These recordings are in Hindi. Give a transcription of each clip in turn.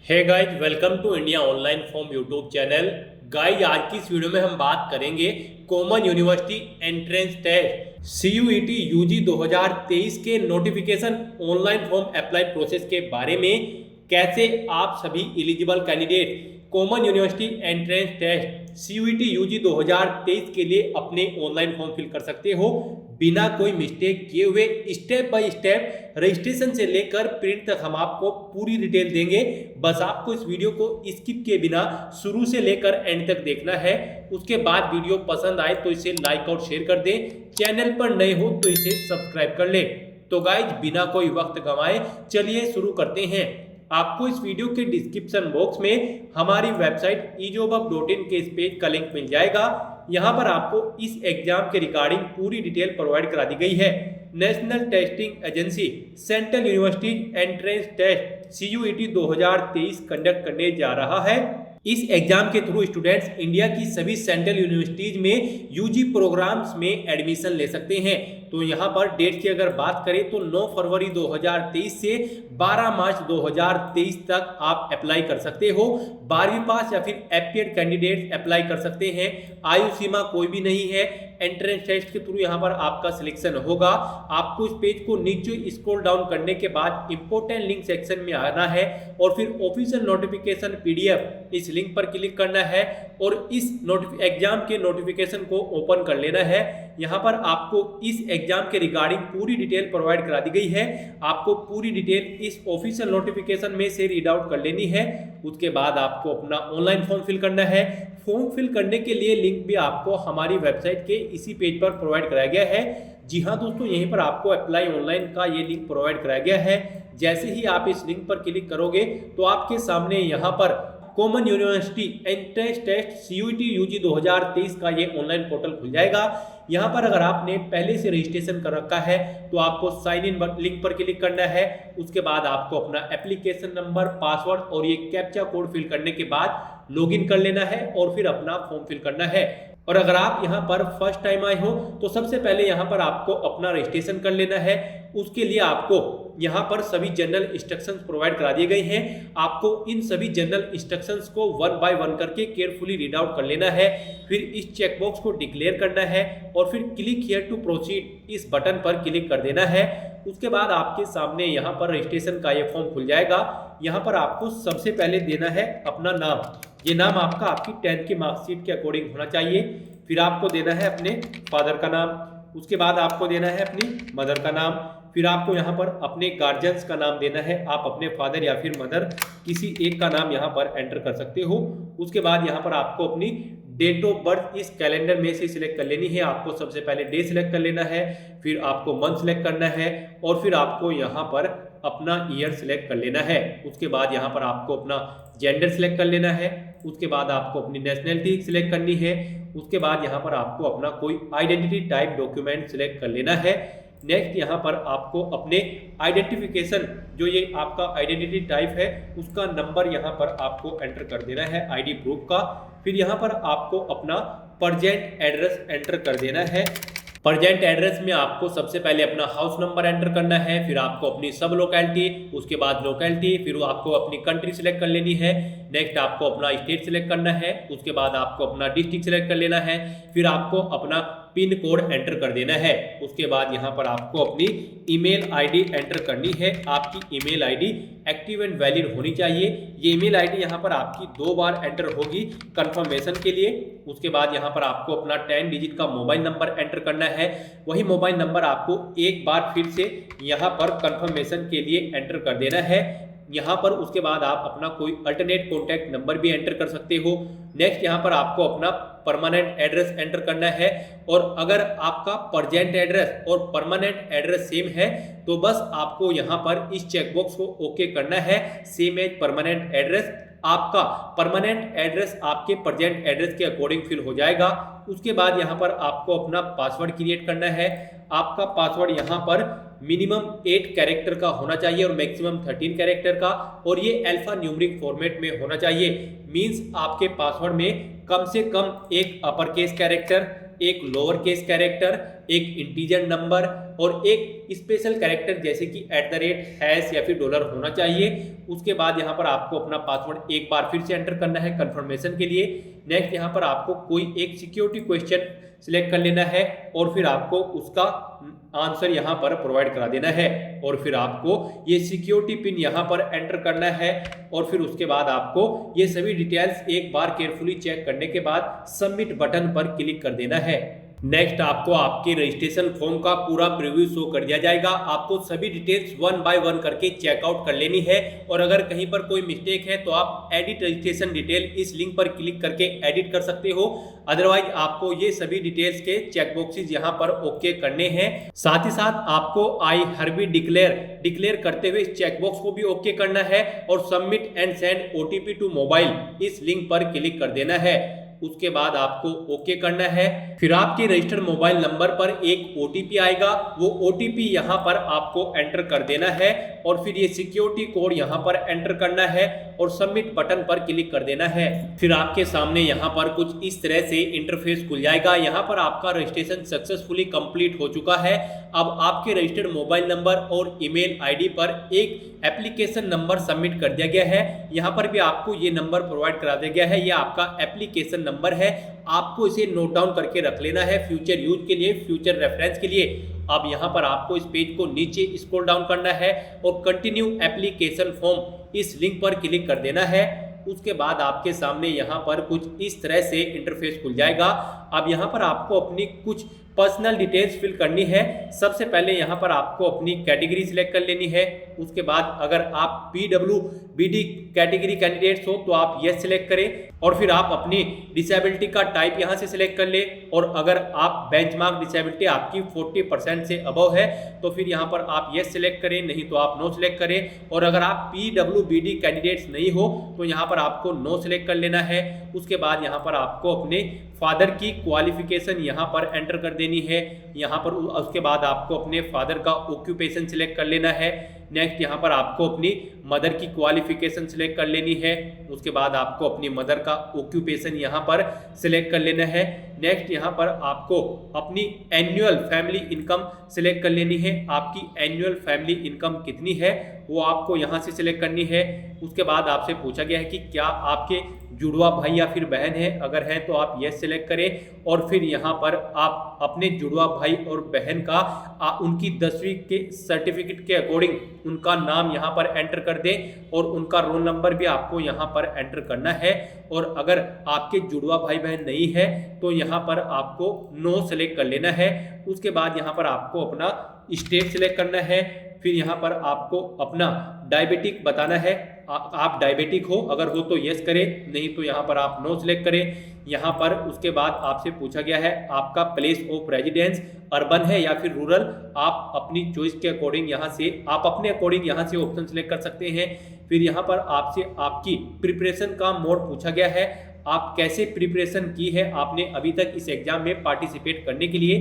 Hey guys, welcome to India online form YouTube channel. Guys, आज की इस वीडियो में हम बात करेंगे common university entrance test CUET UG 2023 के notification online form apply process के बारे में। कैसे आप सभी eligible candidate common university entrance test CUET UG 2023 के लिए अपने ऑनलाइन फॉर्म फिल कर सकते हो बिना कोई मिस्टेक किए हुए। स्टेप बाय स्टेप रजिस्ट्रेशन से लेकर प्रिंट तक हम आपको पूरी डिटेल देंगे। बस आपको इस वीडियो को स्किप किए बिना शुरू से लेकर एंड तक देखना है। उसके बाद वीडियो पसंद आए तो इसे लाइक और शेयर कर दें। चैनल पर नए हो तो इसे सब्सक्राइब कर लें। तो गाइज, बिना कोई वक्त गंवाए चलिए शुरू करते हैं। आपको इस वीडियो के डिस्क्रिप्शन बॉक्स में हमारी वेबसाइट ejobup.in के इस पेज का लिंक मिल जाएगा। यहाँ पर आपको इस एग्जाम के रिगार्डिंग पूरी डिटेल प्रोवाइड करा दी गई है। National testing agency central university entrance test CUET 2023 conduct करने जा रहा है। इस एग्जाम के थ्रू स्टूडेंट्स इंडिया की सभी सेंट्रल यूनिवर्सिटीज में UG प्रोग्राम्स में एडमिशन ले सकते हैं। तो यहाँ पर डेट की अगर बात करें तो 9 फरवरी 2023 से 12 मार्च 2023 तक आप अप्लाई कर सकते हो। 12वीं पास या फिर एपीएड कैंडिडेट अप्लाई कर सकते हैं। आयु सीमा कोई भी नहीं है। एंट्रेंस टेस्ट के थ्रू यहाँ पर आपका सिलेक्शन होगा। आपको इस पेज को नीचे स्क्रॉल डाउन करने के बाद इंपॉर्टेंट लिंक सेक्शन में आना है और फिर ऑफिशियल नोटिफिकेशन PDF इस लिंक पर क्लिक करना है और इस एग्जाम के नोटिफिकेशन को ओपन कर लेना है। यहाँ पर आपको इस एग्जाम के रिगार्डिंग पूरी डिटेल प्रोवाइड करा दी गई है। आपको पूरी डिटेल इस ऑफिशियल नोटिफिकेशन में से रीड आउट कर लेनी है। उसके बाद आपको अपना ऑनलाइन फॉर्म फिल करना है। फॉर्म फिल करने के लिए लिंक भी आपको हमारी वेबसाइट के इसी पेज पर प्रोवाइड कराया गया है। जी हाँ दोस्तों, यहीं पर आपको अप्लाई ऑनलाइन का ये लिंक प्रोवाइड कराया गया है। जैसे ही आप इस लिंक पर क्लिक करोगे तो आपके सामने यहाँ पर common university entrance test CUET UG 2023 का ये ऑनलाइन पोर्टल खुल जाएगा। यहाँ पर अगर आपने पहले से रजिस्ट्रेशन कर रखा है तो आपको साइन इन लिंक पर क्लिक करना है। उसके बाद आपको अपना एप्लीकेशन नंबर, पासवर्ड और ये कैप्चा कोड फिल करने के बाद लॉगिन कर लेना है और फिर अपना फॉर्म फिल करना है। और अगर आप यहाँ पर फर्स्ट टाइम आए हो तो सबसे पहले यहाँ पर आपको अपना रजिस्ट्रेशन कर लेना है। उसके लिए आपको यहाँ पर सभी जनरल इंस्ट्रक्शंस प्रोवाइड करा दिए गए हैं। आपको इन सभी जनरल इंस्ट्रक्शंस को 1 बाय 1 करके केयरफुली रीड आउट कर लेना है। फिर इस चेकबॉक्स को डिक्लेयर करना है और फिर क्लिक हियर टू प्रोसीड इस बटन पर क्लिक कर देना है। उसके बाद आपके सामने यहाँ पर रजिस्ट्रेशन का ये फॉर्म खुल जाएगा। यहाँ पर आपको सबसे पहले देना है अपना नाम। ये नाम आपका आपकी 10th की मार्कशीट के अकॉर्डिंग होना चाहिए। फिर आपको देना है अपने फादर का नाम। उसके बाद आपको देना है अपनी मदर का नाम। फिर आपको यहाँ पर अपने गार्जियंस का नाम देना है। आप अपने फादर या फिर मदर किसी एक का नाम यहाँ पर एंटर कर सकते हो। उसके बाद यहाँ पर आपको अपनी डेट ऑफ बर्थ इस कैलेंडर में से सिलेक्ट कर लेनी है। आपको सबसे पहले डे सिलेक्ट कर लेना है, फिर आपको मंथ सिलेक्ट करना है और फिर आपको यहाँ पर अपना ईयर सिलेक्ट कर लेना है। उसके बाद यहाँ पर आपको अपना जेंडर सिलेक्ट कर लेना है। उसके बाद आपको अपनी नेशनलिटी सिलेक्ट करनी है। उसके बाद यहाँ पर आपको अपना कोई आइडेंटिटी टाइप डॉक्यूमेंट सिलेक्ट कर लेना है। नेक्स्ट यहाँ पर आपको अपने आइडेंटिफिकेशन, जो ये आपका आइडेंटिटी टाइप है, उसका नंबर यहाँ पर आपको एंटर कर देना है ID प्रूफ का। फिर यहाँ पर आपको अपना प्रेजेंट एड्रेस एंटर कर देना है। प्रेजेंट एड्रेस में आपको सबसे पहले अपना हाउस नंबर एंटर करना है। फिर आपको अपनी सब लोकेलिटी, उसके बाद लोकेलिटी, फिर आपको अपनी कंट्री सिलेक्ट कर लेनी है। नेक्स्ट आपको अपना स्टेट सिलेक्ट करना है। उसके बाद आपको अपना डिस्ट्रिक्ट सिलेक्ट कर लेना है। फिर आपको अपना पिन कोड एंटर कर देना है। उसके बाद यहाँ पर आपको अपनी ईमेल ID एंटर करनी है। आपकी email ID active and valid होनी चाहिए। ये ईमेल ID यहाँ पर आपकी 2 बार एंटर होगी कंफर्मेशन के लिए। उसके बाद यहाँ पर आपको अपना 10 डिजिट का मोबाइल नंबर एंटर करना है। वही मोबाइल नंबर आपको एक बार फिर से यहाँ पर कंफर्मेशन के लिए एंटर कर देना है। यहाँ पर उसके बाद आप अपना कोई अल्टरनेट कॉन्टैक्ट नंबर भी एंटर कर सकते हो। नेक्स्ट यहाँ पर आपको अपना परमानेंट एड्रेस एंटर करना है। और अगर आपका प्रेजेंट एड्रेस और परमानेंट एड्रेस सेम है तो बस आपको यहाँ पर इस चेकबॉक्स को ओके करना है। सेम एज परमानेंट एड्रेस, आपका परमानेंट एड्रेस आपके प्रेजेंट एड्रेस के अकॉर्डिंग फिल हो जाएगा। उसके बाद यहाँ पर आपको अपना पासवर्ड क्रिएट करना है। आपका पासवर्ड यहाँ पर मिनिमम 8 कैरेक्टर का होना चाहिए और मैक्सिमम 13 कैरेक्टर का, और ये अल्फा न्यूमेरिक फॉर्मेट में होना चाहिए। मींस आपके पासवर्ड में कम से कम एक अपर केस कैरेक्टर, एक लोअर केस कैरेक्टर, एक इंटीजर नंबर और एक स्पेशल कैरेक्टर जैसे कि @ या फिर डॉलर होना चाहिए। उसके बाद यहाँ पर आपको अपना पासवर्ड एक बार फिर से एंटर करना है कंफर्मेशन के लिए। नेक्स्ट यहाँ पर आपको कोई एक सिक्योरिटी क्वेश्चन सिलेक्ट कर लेना है और फिर आपको उसका आंसर यहाँ पर प्रोवाइड करा देना है और फिर आपको ये सिक्योरिटी पिन यहाँ पर एंटर करना है और फिर उसके बाद आपको ये सभी डिटेल्स एक बार केयरफुली चेक करने के बाद सबमिट बटन पर क्लिक कर देना है। नेक्स्ट आपको आपके रजिस्ट्रेशन फॉर्म का पूरा प्रीव्यू शो कर दिया जाएगा। आपको सभी डिटेल्स 1 बाय 1 करके चेकआउट कर लेनी है और अगर कहीं पर कोई मिस्टेक है तो आप एडिट रजिस्ट्रेशन डिटेल इस लिंक पर क्लिक करके एडिट कर सकते हो। अदरवाइज आपको ये सभी डिटेल्स के चेकबॉक्सेस यहाँ पर ओके करने हैं। साथ ही साथ आपको आई हरबी डिक्लेयर करते हुए इस चेकबॉक्स को भी ओके करना है और submit and send OTP to mobile इस लिंक पर क्लिक कर देना है। उसके बाद आपको ओके करना है। फिर आपके रजिस्टर्ड मोबाइल नंबर पर एक OTP आएगा, वो OTP यहाँ पर आपको एंटर कर देना है और फिर ये सिक्योरिटी कोड यहाँ पर एंटर करना है और सबमिट बटन पर क्लिक कर देना है। फिर आपके सामने यहाँ पर कुछ इस तरह से इंटरफेस खुल जाएगा। यहाँ पर आपका रजिस्ट्रेशन सक्सेसफुली कंप्लीट हो चुका है। अब आपके रजिस्टर्ड मोबाइल नंबर और ईमेल आईडी पर एक एप्लीकेशन नंबर सबमिट कर दिया गया है। यहाँ पर भी आपको ये नंबर प्रोवाइड करा दिया गया है, ये आपका एप्लीकेशन नंबर है। आपको इसे नोट डाउन करके रख लेना है फ्यूचर यूज के लिए, फ्यूचर रेफरेंस के लिए। अब यहाँ पर आपको इस पेज को नीचे स्क्रॉल डाउन करना है और कंटिन्यू एप्लीकेशन फॉर्म इस लिंक पर क्लिक कर देना है। उसके बाद आपके सामने यहाँ पर कुछ इस तरह से इंटरफेस खुल जाएगा। अब यहाँ पर आपको अपनी कुछ पर्सनल डिटेल्स फिल करनी है। सबसे पहले यहाँ पर आपको अपनी कैटेगरी सिलेक्ट कर लेनी है। उसके बाद अगर आप PWBD कैटेगरी कैंडिडेट्स हो तो आप यस सिलेक्ट करें और फिर आप अपनी डिसेबिलिटी का टाइप यहाँ से सिलेक्ट कर ले और अगर आप बेंचमार्क डिसेबिलिटी आपकी 40% से अबव है तो फिर यहाँ पर आप यस सिलेक्ट करें, नहीं तो आप नो सिलेक्ट करें। और अगर आप PWBD कैंडिडेट्स नहीं हो तो यहाँ पर आपको नो सिलेक्ट कर लेना है। उसके बाद यहाँ पर आपको अपने फादर की क्वालिफिकेशन यहाँ पर एंटर कर देनी है। यहाँ पर उसके बाद आपको अपने फादर का ऑक्यूपेशन सिलेक्ट कर लेना है। नेक्स्ट यहाँ पर आपको अपनी मदर की क्वालिफिकेशन सिलेक्ट कर लेनी है। उसके बाद आपको अपनी मदर का ऑक्यूपेशन यहाँ पर सिलेक्ट कर लेना है। नेक्स्ट यहाँ पर आपको अपनी एनुअल फैमिली इनकम सिलेक्ट कर लेनी है। आपकी एनुअल फैमिली इनकम कितनी है वो आपको यहाँ से सिलेक्ट करनी है। उसके बाद आपसे पूछा गया है कि क्या आपके जुड़वा भाई या फिर बहन है, अगर है तो आप यस सिलेक्ट करें और फिर यहाँ पर आप अपने जुड़वा भाई और बहन का उनकी 10वीं के सर्टिफिकेट के अकॉर्डिंग उनका नाम यहाँ पर एंटर कर दें और उनका रोल नंबर भी आपको यहाँ पर एंटर करना है। और अगर आपके जुड़वा भाई बहन नहीं है तो यहाँ पर आपको नो सेलेक्ट कर लेना है। उसके बाद यहाँ पर आपको अपना स्टेट सिलेक्ट करना है। फिर यहाँ पर आपको अपना डायबिटिक बताना है, आप डायबिटिक हो, अगर हो तो यस करें, नहीं तो यहाँ पर आप नो सिलेक्ट करें। यहाँ पर उसके बाद आपसे पूछा गया है आपका प्लेस ऑफ रेजिडेंस अर्बन है या फिर रूरल। आप अपनी चॉइस के अकॉर्डिंग यहाँ से आप अपने अकॉर्डिंग यहाँ से ऑप्शन सिलेक्ट कर सकते हैं। फिर यहाँ पर आपसे आपकी प्रिपरेशन का मोड पूछा गया है, आप कैसे प्रिपरेशन की है आपने अभी तक इस एग्जाम में पार्टिसिपेट करने के लिए।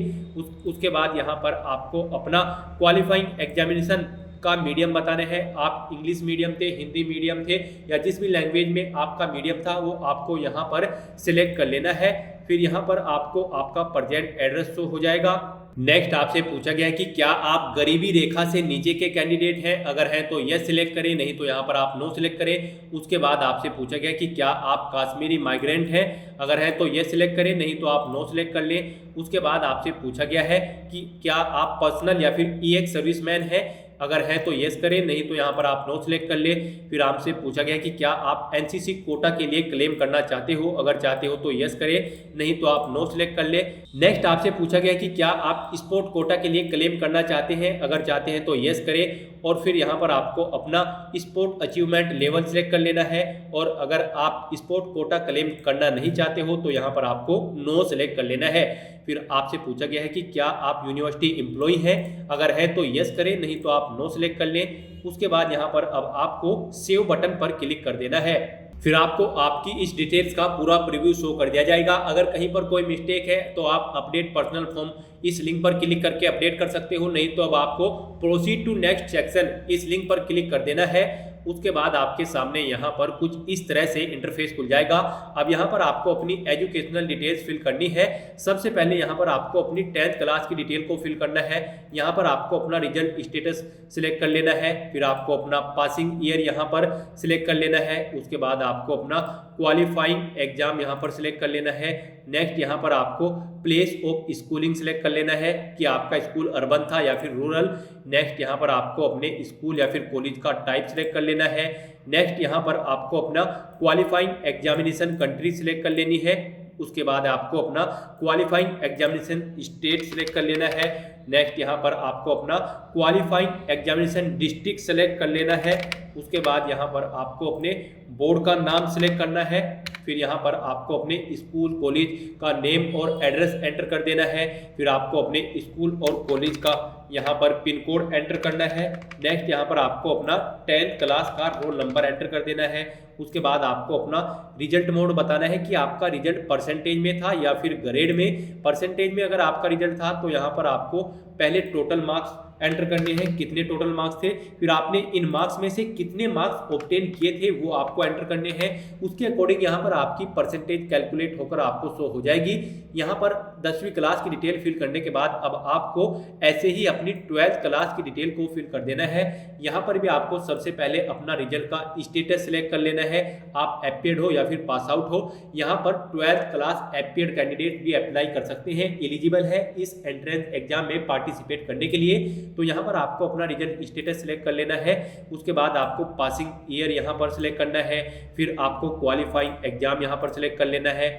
उसके बाद यहाँ पर आपको अपना क्वालिफाइंग एग्जामिनेशन का मीडियम बताना है, आप इंग्लिश मीडियम थे, हिंदी मीडियम थे या जिस भी लैंग्वेज में आपका मीडियम था वो आपको यहाँ पर सिलेक्ट कर लेना है। फिर यहाँ पर आपको आपका प्रेजेंट एड्रेस शो हो जाएगा। नेक्स्ट आपसे पूछा गया है कि क्या आप गरीबी रेखा से नीचे के कैंडिडेट हैं, अगर हैं तो यस सिलेक्ट करें, नहीं तो यहाँ पर आप नो सिलेक्ट करें। उसके बाद आपसे पूछा गया कि क्या आप कश्मीरी माइग्रेंट हैं, अगर है तो यस सिलेक्ट करें, नहीं तो आप नो सिलेक्ट कर लें। उसके बाद आपसे पूछा गया है कि क्या आप पर्सनल या फिर EX सर्विसमैन हैं, अगर है तो यस करें, नहीं तो यहाँ पर आप नो सिलेक्ट कर ले। फिर आपसे पूछा गया कि क्या आप NCC कोटा के लिए क्लेम करना चाहते हो, अगर चाहते हो तो यस करें, नहीं तो आप नो सिलेक्ट कर ले। नेक्स्ट आपसे पूछा गया कि क्या आप स्पोर्ट कोटा के लिए क्लेम करना चाहते हैं, अगर चाहते हैं तो यस करें और फिर यहाँ पर आपको अपना स्पोर्ट अचीवमेंट लेवल सिलेक्ट कर लेना है। और अगर आप स्पोर्ट कोटा क्लेम करना नहीं चाहते हो तो यहाँ पर आपको नो सिलेक्ट कर लेना है। फिर आपसे पूछा गया है कि क्या आप यूनिवर्सिटी एम्प्लॉय हैं, अगर है तो यस करें, नहीं तो आप नो सिलेक्ट कर लें। उसके बाद यहाँ पर अब आपको सेव बटन पर क्लिक कर देना है। फिर आपको आपकी इस डिटेल्स का पूरा प्रीव्यू शो कर दिया जाएगा। अगर कहीं पर कोई मिस्टेक है तो आप अपडेट पर्सनल फॉर्म इस लिंक पर क्लिक करके अपडेट कर सकते हो, नहीं तो अब आपको प्रोसीड टू नेक्स्ट सेक्शन इस लिंक पर क्लिक कर देना है। उसके बाद आपके सामने यहाँ पर कुछ इस तरह से इंटरफेस खुल जाएगा। अब यहाँ पर आपको अपनी एजुकेशनल डिटेल्स फिल करनी है। सबसे पहले यहाँ पर आपको अपनी 10th क्लास की डिटेल को फिल करना है। यहाँ पर आपको अपना रिजल्ट स्टेटस सिलेक्ट कर लेना है। फिर आपको अपना पासिंग ईयर यहाँ पर सिलेक्ट कर लेना है। उसके बाद आपको अपना क्वालिफाइंग एग्जाम यहाँ पर सिलेक्ट कर लेना है। नेक्स्ट यहाँ पर आपको प्लेस ऑफ स्कूलिंग सिलेक्ट कर लेना है कि आपका स्कूल अर्बन था या फिर रूरल। नेक्स्ट यहाँ पर आपको अपने स्कूल या फिर कॉलेज का टाइप सिलेक्ट कर लेना है। नेक्स्ट यहाँ पर आपको अपना क्वालिफाइंग एग्जामिनेशन कंट्री सिलेक्ट कर लेनी है। उसके बाद आपको अपना क्वालिफाइंग एग्जामिनेशन स्टेट सिलेक्ट कर लेना है। नेक्स्ट यहाँ पर आपको अपना क्वालिफाइंग एग्जामिनेशन डिस्ट्रिक्ट सेलेक्ट कर लेना है। उसके बाद यहाँ पर आपको अपने बोर्ड का नाम सिलेक्ट करना है। फिर यहाँ पर आपको अपने स्कूल कॉलेज का नेम और एड्रेस एंटर कर देना है। फिर आपको अपने स्कूल और कॉलेज का यहाँ पर पिन कोड एंटर करना है। नेक्स्ट यहाँ पर आपको अपना 10th क्लास का रोल नंबर एंटर कर देना है। उसके बाद आपको अपना रिजल्ट मोड बताना है कि आपका रिजल्ट परसेंटेज में था या फिर ग्रेड में। परसेंटेज में अगर आपका रिजल्ट था तो यहाँ पर आपको पहले टोटल मार्क्स एंटर करने हैं, कितने टोटल मार्क्स थे, फिर आपने इन मार्क्स में से कितने मार्क्स ऑब्टेन किए थे वो आपको एंटर करने हैं। उसके अकॉर्डिंग यहाँ पर आपकी परसेंटेज कैलकुलेट होकर आपको शो हो जाएगी। यहाँ पर 10वीं क्लास की डिटेल फिल करने के बाद अब आपको ऐसे ही अपनी 12th क्लास की डिटेल को फिल कर देना है। यहाँ पर भी आपको सबसे पहले अपना रिजल्ट का स्टेटस सिलेक्ट कर लेना है, आप एपियर्ड हो या फिर पास आउट हो। यहाँ पर 12th क्लास एपियर्ड कैंडिडेट भी अप्लाई कर सकते हैं, एलिजिबल है इस एंट्रेंस एग्जाम में पार्टिसिपेट करने के लिए। तो यहाँ पर आपको अपना रिजल्ट स्टेटस सिलेक्ट कर लेना है। उसके बाद आपको पासिंग ईयर यहाँ पर सिलेक्ट करना है। फिर आपको क्वालिफाइंग एग्जाम यहाँ पर सिलेक्ट कर लेना है।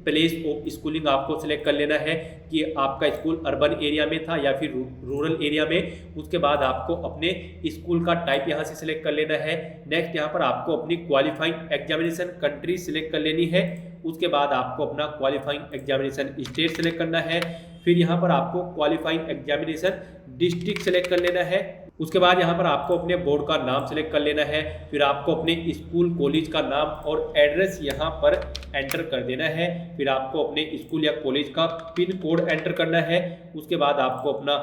प्लेस ऑफ स्कूलिंग आपको सिलेक्ट कर लेना है कि आपका स्कूल अर्बन एरिया में था या फिर रूरल एरिया में। उसके बाद आपको अपने स्कूल का टाइप यहाँ से सिलेक्ट कर लेना है। नेक्स्ट यहाँ पर आपको अपनी क्वालिफाइंग एग्जामिनेशन कंट्री सिलेक्ट कर लेनी है। उसके बाद आपको अपना क्वालिफाइंग एग्जामिनेशन स्टेट सिलेक्ट करना है। फिर यहाँ पर आपको क्वालिफाइंग एग्जामिनेशन डिस्ट्रिक्ट सेलेक्ट कर लेना है। उसके बाद यहाँ पर आपको अपने बोर्ड का नाम सेलेक्ट कर लेना है। फिर आपको अपने स्कूल कॉलेज का नाम और एड्रेस यहाँ पर एंटर कर देना है। फिर आपको अपने स्कूल या कॉलेज का पिन कोड एंटर करना है। उसके बाद आपको अपना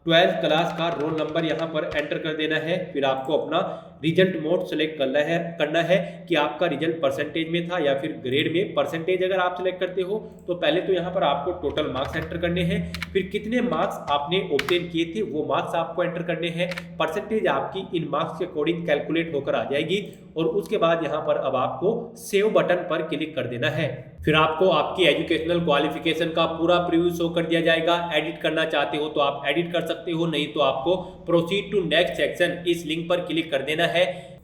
12th क्लास का रोल नंबर यहाँ पर एंटर कर देना है। फिर आपको अपना रिजल्ट मोड सेलेक्ट करना है कि आपका रिजल्ट परसेंटेज में था या फिर ग्रेड में। परसेंटेज अगर आप सेलेक्ट करते हो तो पहले तो यहाँ पर आपको टोटल मार्क्स एंटर करने हैं, फिर कितने मार्क्स आपने ऑब्टेन किए थे वो मार्क्स आपको एंटर करने हैं। परसेंटेज आपकी इन मार्क्स के अकॉर्डिंग कैलकुलेट होकर आ जाएगी और उसके बाद यहाँ पर अब आपको सेव बटन पर क्लिक कर देना है। फिर आपको आपकी एजुकेशनल क्वालिफिकेशन का पूरा प्रीव्यू शो कर दिया जाएगा। एडिट करना चाहते हो तो आप एडिट कर सकते हो, नहीं तो आपको प्रोसीड टू नेक्स्ट सेक्शन इस लिंक पर क्लिक कर देना है।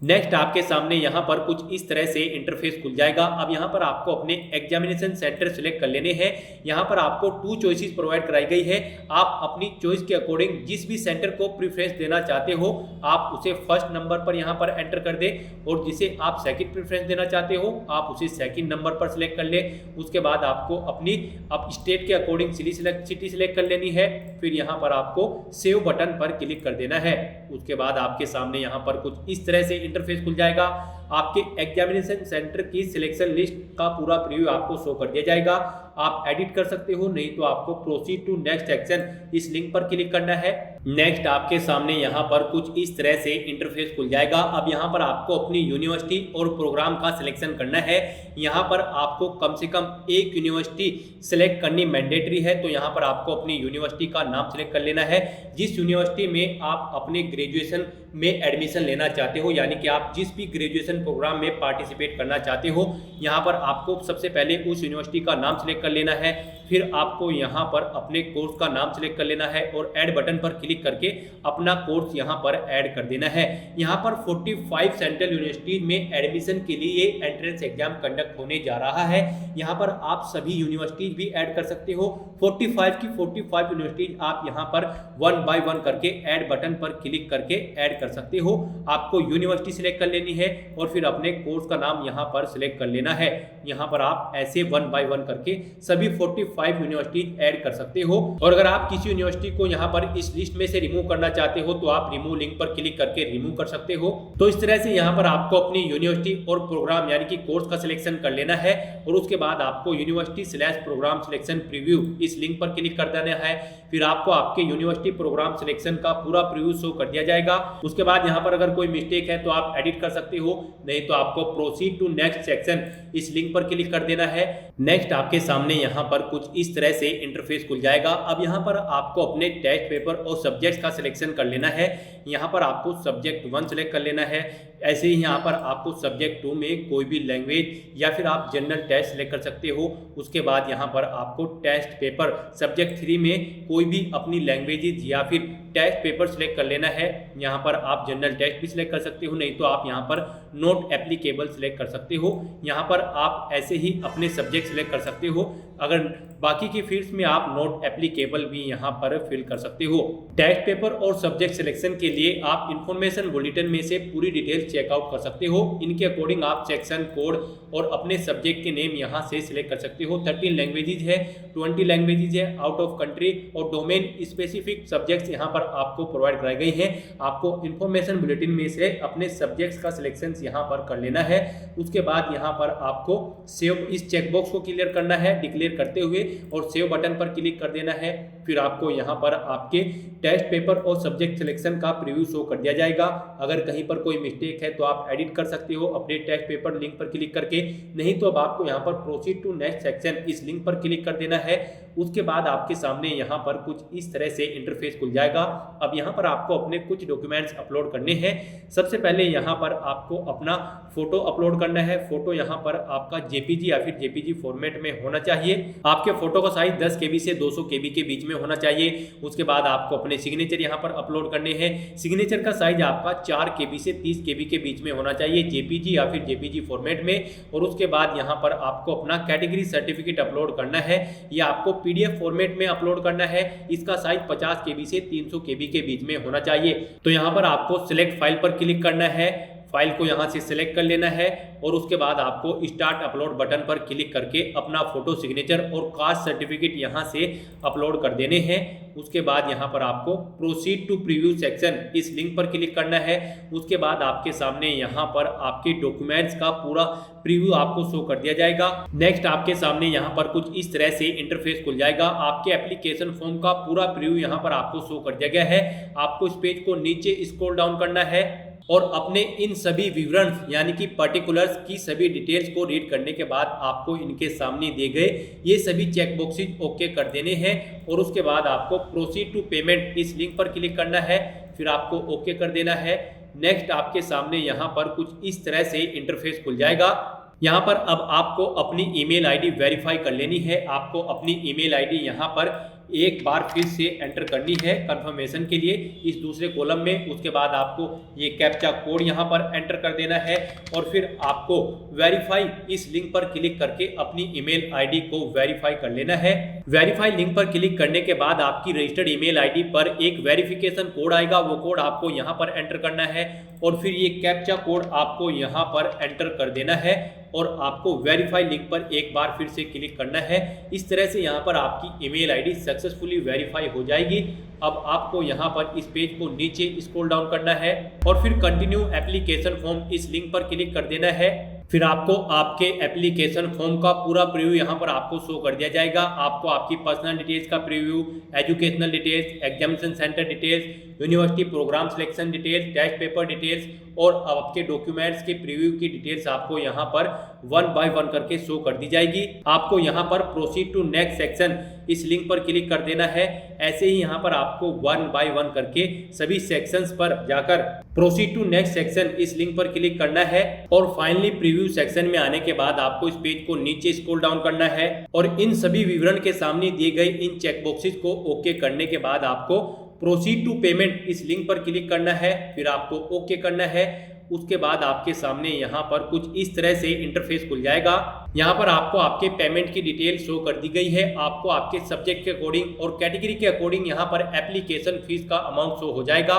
नेक्स्ट आपके सामने यहाँ पर कुछ इस तरह से इंटरफेस खुल जाएगा। अब यहाँ पर आपको अपने एग्जामिनेशन सेंटर सिलेक्ट कर लेने हैं। यहाँ पर आपको 2 चॉइसेस प्रोवाइड कराई गई है। आप अपनी चॉइस के अकॉर्डिंग जिस भी सेंटर को प्रेफरेंस देना चाहते हो आप उसे फर्स्ट नंबर पर यहाँ पर एंटर कर दे, और जिसे आप सेकंड प्रेफरेंस देना चाहते हो आप उसे सेकंड नंबर पर सिलेक्ट कर ले। उसके बाद आपको अपनी स्टेट के अकॉर्डिंग सिटी सिलेक्ट कर लेनी है। फिर यहाँ पर आपको सेव बटन पर क्लिक कर देना है। उसके बाद आपके सामने यहाँ पर कुछ इस तरह से इंटरफेस खुल जाएगा। आपके एग्जामिनेशन सेंटर की सिलेक्शन लिस्ट का पूरा प्रीव्यू आपको शो कर दिया जाएगा। आप एडिट कर सकते हो, नहीं तो आपको प्रोसीड टू नेक्स्ट सेक्शन इस लिंक पर क्लिक करना है। नेक्स्ट आपके सामने यहाँ पर कुछ इस तरह से इंटरफेस खुल जाएगा। अब यहाँ पर आपको अपनी यूनिवर्सिटी और प्रोग्राम का सिलेक्शन करना है। यहाँ पर आपको कम से कम एक यूनिवर्सिटी सिलेक्ट करनी मैंडेटरी है, तो यहाँ पर आपको अपनी यूनिवर्सिटी का नाम सिलेक्ट कर लेना है। जिस यूनिवर्सिटी में आप अपने ग्रेजुएशन में एडमिशन लेना चाहते हो, यानी कि आप जिस भी ग्रेजुएशन प्रोग्राम में पार्टिसिपेट करना चाहते हो, यहाँ पर आपको सबसे पहले उस यूनिवर्सिटी का नाम सिलेक्ट कर लेना है। फिर आपको यहाँ पर अपने कोर्स का नाम सिलेक्ट कर लेना है और ऐड बटन पर क्लिक करके अपना कोर्स यहाँ पर ऐड कर देना है। यहाँ पर 45 सेंट्रल यूनिवर्सिटी में एडमिशन के लिए एंट्रेंस एग्जाम कंडक्ट होने जा रहा है। यहाँ पर आप सभी यूनिवर्सिटीज भी ऐड कर सकते हो। 45 की 45 यूनिवर्सिटीज आप यहाँ पर 1 बाय 1 करके ऐड बटन पर क्लिक करके ऐड कर सकते हो। आपको यूनिवर्सिटी सिलेक्ट कर लेनी है और फिर अपने कोर्स का नाम यहाँ पर सिलेक्ट कर लेना है। यहाँ पर आप ऐसे 1 बाय 1 करके सभी 45 यूनिवर्सिटीज ऐड कर सकते हो। और अगर आप किसी यूनिवर्सिटी को यहाँ पर इस लिस्ट में से रिमूव करना चाहते हो तो आप रिमूव लिंक पर क्लिक करके रिमूव कर सकते हो। तो इस तरह से यहाँ पर आपको अपनी यूनिवर्सिटी और प्रोग्राम यानी कि कोर्स का सिलेक्शन कर लेना है और उसके बाद आपको यूनिवर्सिटी / प्रोग्राम सिलेक्शन प्रीव्यू इस लिंक पर क्लिक कर देना है। फिर आपको आपके यूनिवर्सिटी प्रोग्राम सिलेक्शन का पूरा प्रीव्यू शो कर दिया जाएगा। उसके बाद यहाँ पर अगर कोई मिस्टेक है तो आप एडिट कर सकते हो, नहीं तो आपको प्रोसीड टू नेक्स्ट सेक्शन इस लिंक पर क्लिक कर देना है। नेक्स्ट आपके सामने यहाँ पर कुछ इस तरह से इंटरफेस खुल जाएगा। अब यहाँ पर आपको अपने टेस्ट पेपर और सब्जेक्ट्स का सिलेक्शन कर लेना है। यहाँ पर आपको सब्जेक्ट 1 सेलेक्ट कर लेना है। ऐसे ही यहाँ पर आपको सब्जेक्ट 2 में कोई भी लैंग्वेज या फिर आप जनरल टेस्ट सेलेक्ट कर सकते हो। उसके बाद यहाँ पर आपको टेस्ट पेपर सब्जेक्ट 3 में कोई भी अपनी लैंग्वेजेज या फिर टेस्ट पेपर सिलेक्ट कर लेना है। यहाँ पर आप जनरल टेस्ट भी सिलेक्ट कर सकते हो, नहीं तो आप यहाँ पर नोट एप्लीकेबल सिलेक्ट कर सकते हो। यहाँ पर आप ऐसे ही अपने सब्जेक्ट सिलेक्ट कर सकते हो। अगर बाकी की फील्ड्स में आप नोट एप्लीकेबल भी यहाँ पर फिल कर सकते हो। टेस्ट पेपर और सब्जेक्ट सिलेक्शन के लिए आप इंफॉर्मेशन बुलेटिन में से पूरी डिटेल चेकआउट कर सकते हो। इनके अकॉर्डिंग आप सेक्शन कोड और अपने सब्जेक्ट के नेम यहाँ से सिलेक्ट कर सकते हो। 13 लैंग्वेजेज है, 20 लैंग्वेजेज है आउट ऑफ कंट्री और डोमेन स्पेसिफिक सब्जेक्ट्स यहाँ पर आपको प्रोवाइड कराई गई हैं। आपको इंफॉर्मेशन बुलेटिन में से अपने सब्जेक्ट्स का सिलेक्शन यहाँ पर कर लेना है। उसके बाद यहाँ पर आपको सेव इस चेकबॉक्स को क्लियर करना है डिक्लेयर करते हुए और सेव बटन पर क्लिक कर देना है। फिर आपको यहाँ पर आपके टेस्ट पेपर और सब्जेक्ट सिलेक्शन का प्रीव्यू शो कर दिया जाएगा। अगर कहीं पर कोई मिस्टेक है तो आप एडिट कर सकते हो अपने टेस्ट पेपर लिंक पर क्लिक करके, नहीं तो अब आपको यहाँ पर प्रोसीड टू नेक्स्ट सेक्शन इस लिंक पर क्लिक कर देना है। उसके बाद आपके सामने यहाँ पर कुछ इस तरह से इंटरफेस खुल जाएगा। अब यहाँ पर आपको अपने कुछ डॉक्यूमेंट्स अपलोड करने हैं। सबसे पहले यहाँ पर आपको अपना फोटो अपलोड करना है। फोटो यहाँ पर आपका जेपीजी या फिर जेपीजी फॉर्मेट में होना चाहिए। आपके फोटो का साइज 10 KB से 200 KB के बीच में होना चाहिए। उसके बाद आपको अपने सिग्नेचर यहाँ पर अपलोड करने हैं। सिग्नेचर का साइज आपका 4 KB से 30 KB के बीच में होना चाहिए जेपीजी या फिर जेपीजी फॉर्मेट में। और उसके बाद यहाँ पर आपको अपना कैटेगरी सर्टिफिकेट अपलोड करना है। यह आपको PDF फॉर्मेट में अपलोड करना है। इसका साइज 50 KB से 300 KB के बीच में होना चाहिए। तो यहाँ पर आपको सिलेक्ट फाइल पर क्लिक करना है। फाइल को यहाँ से सिलेक्ट कर लेना है और उसके बाद आपको स्टार्ट अपलोड बटन पर क्लिक करके अपना फोटो सिग्नेचर और कास्ट सर्टिफिकेट यहाँ से अपलोड कर देने हैं। उसके बाद यहाँ पर आपको प्रोसीड टू प्रीव्यू सेक्शन इस लिंक पर क्लिक करना है। उसके बाद आपके सामने यहाँ पर आपके डॉक्यूमेंट्स का पूरा प्रीव्यू आपको शो कर दिया जाएगा। नेक्स्ट आपके सामने यहाँ पर कुछ इस तरह से इंटरफेस खुल जाएगा। आपके एप्लीकेशन फॉर्म का पूरा प्रीव्यू यहाँ पर आपको शो कर दिया गया है। आपको इस पेज को नीचे स्क्रॉल डाउन करना है और अपने इन सभी विवरण यानी कि पर्टिकुलर्स की सभी डिटेल्स को रीड करने के बाद आपको इनके सामने दिए गए ये सभी चेक बॉक्सेज ओके कर देने हैं। और उसके बाद आपको प्रोसीड टू पेमेंट इस लिंक पर क्लिक करना है। फिर आपको ओके कर देना है। नेक्स्ट आपके सामने यहाँ पर कुछ इस तरह से इंटरफेस खुल जाएगा। यहाँ पर अब आपको अपनी ईमेल आईडी वेरीफाई कर लेनी है। आपको अपनी ईमेल आईडी यहाँ पर एक बार फिर से एंटर करनी है कंफर्मेशन के लिए इस दूसरे कॉलम में। उसके बाद आपको ये कैप्चा कोड यहाँ पर एंटर कर देना है और फिर आपको वेरीफाई इस लिंक पर क्लिक करके अपनी ईमेल आईडी को वेरीफाई कर लेना है। वेरीफाई लिंक पर क्लिक करने के बाद आपकी रजिस्टर्ड ईमेल आईडी पर एक वेरिफिकेशन कोड आएगा। वो कोड आपको यहाँ पर एंटर करना है और फिर ये कैप्चा कोड आपको यहाँ पर एंटर कर देना है और आपको वेरीफाई लिंक पर एक बार फिर से क्लिक करना है। इस तरह से यहाँ पर आपकी ईमेल आईडी सक्सेसफुली वेरीफाई हो जाएगी। अब आपको यहाँ पर इस पेज को नीचे स्क्रॉल डाउन करना है और फिर कंटिन्यू एप्लीकेशन फॉर्म इस लिंक पर क्लिक कर देना है। फिर आपको आपके एप्लीकेशन फॉर्म का पूरा प्रीव्यू यहाँ पर आपको शो कर दिया जाएगा। आपको आपकी पर्सनल डिटेल्स का preview, educational details, examination centre details, university programme selection details, test paper details और आपके डॉक्यूमेंट्स के प्रीव्यू की डिटेल्स आपको यहाँ पर 1 बाय 1 करके शो कर दी जाएगी। आपको यहाँ पर प्रोसीड टू नेक्स्ट सेक्शन इस लिंक पर क्लिक कर देना है। ऐसे ही यहाँ पर आपको 1 बाय 1 करके सभी सेक्शंस पर जाकर प्रोसीड टू नेक्स्ट सेक्शन इस लिंक पर क्लिक करना है और फाइनली प्रीव्यू सेक्शन में आने के बाद आपको इस पेज को नीचे स्क्रॉल डाउन करना है और इन सभी विवरण के सामने दिए गए इन चेक बॉक्सेस को ओके करने के बाद आपको प्रोसीड टू पेमेंट इस लिंक पर क्लिक करना है। फिर आपको ओके करना है। उसके बाद आपके सामने यहाँ पर कुछ इस तरह से इंटरफेस खुल जाएगा। यहाँ पर आपको आपके पेमेंट की डिटेल शो कर दी गई है। आपको आपके सब्जेक्ट के अकॉर्डिंग और कैटेगरी के अकॉर्डिंग यहाँ पर एप्लीकेशन फीस का अमाउंट शो हो जाएगा।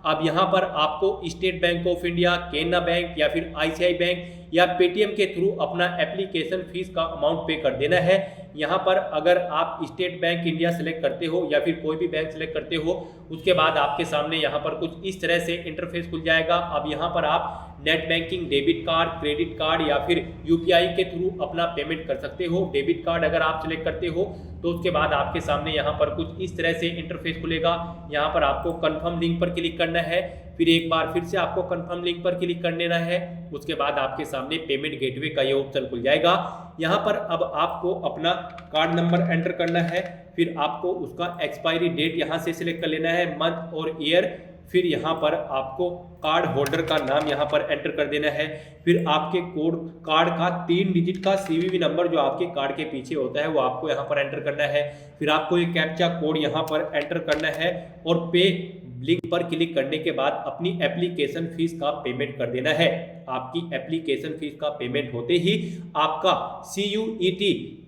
अब यहाँ पर आपको state bank of India, Canara bank या फिर ICICI बैंक या पेटीएम के थ्रू अपना एप्लीकेशन फीस का अमाउंट पे कर देना है। यहाँ पर अगर आप स्टेट बैंक इंडिया सेलेक्ट करते हो या फिर कोई भी बैंक सेलेक्ट करते हो, उसके बाद आपके सामने यहाँ पर कुछ इस तरह से इंटरफेस खुल जाएगा। अब यहाँ पर आप net banking, debit card, credit card या फिर यूपीआई के थ्रू अपना पेमेंट कर सकते हो। डेबिट कार्ड अगर आप सिलेक्ट करते हो तो उसके बाद आपके सामने यहाँ पर कुछ इस तरह से इंटरफेस खुलेगा। यहाँ पर आपको कंफर्म लिंक पर क्लिक करना है, फिर एक बार फिर से आपको कंफर्म लिंक पर क्लिक कर लेना है। उसके बाद आपके सामने पेमेंट गेटवे का ये ऑप्शन खुल जाएगा। यहाँ पर अब आपको अपना कार्ड नंबर एंटर करना है, फिर आपको उसका एक्सपायरी डेट यहाँ से सिलेक्ट कर लेना है, मंथ और ईयर। फिर यहाँ पर आपको कार्ड होल्डर का नाम यहाँ पर एंटर कर देना है। फिर आपके कार्ड का 3 डिजिट का सीवीवी नंबर जो आपके कार्ड के पीछे होता है वो आपको यहाँ पर एंटर करना है। फिर आपको ये कैप्चा कोड यहाँ पर एंटर करना है और पे लिंक पर क्लिक करने के बाद अपनी एप्लीकेशन फीस का पेमेंट कर देना है। आपकी एप्लीकेशन फीस का पेमेंट होते ही आपका CUET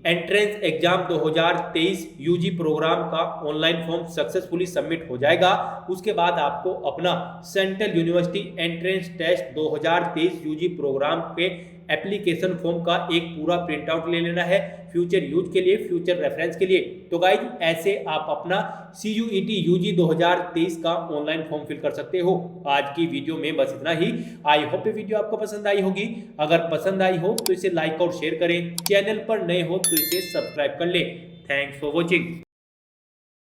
entrance exam 2023 UG programme का ऑनलाइन फॉर्म सक्सेसफुली सबमिट हो जाएगा। उसके बाद आपको अपना central university entrance test 2023 UG programme के एप्लीकेशन फॉर्म का एक पूरा प्रिंट आउट ले लेना है फ्यूचर यूज के लिए, फ्यूचर रेफरेंस के लिए। तो गाइज ऐसे आप अपना CUET यूजी 2023 का ऑनलाइन फॉर्म फिल कर सकते हो। आज की वीडियो में बस इतना ही। आई होप ये वीडियो आपको पसंद आई होगी। अगर पसंद आई हो तो इसे लाइक और शेयर करें, चैनल पर नए हो तो इसे सब्सक्राइब कर ले। Thanks for watching.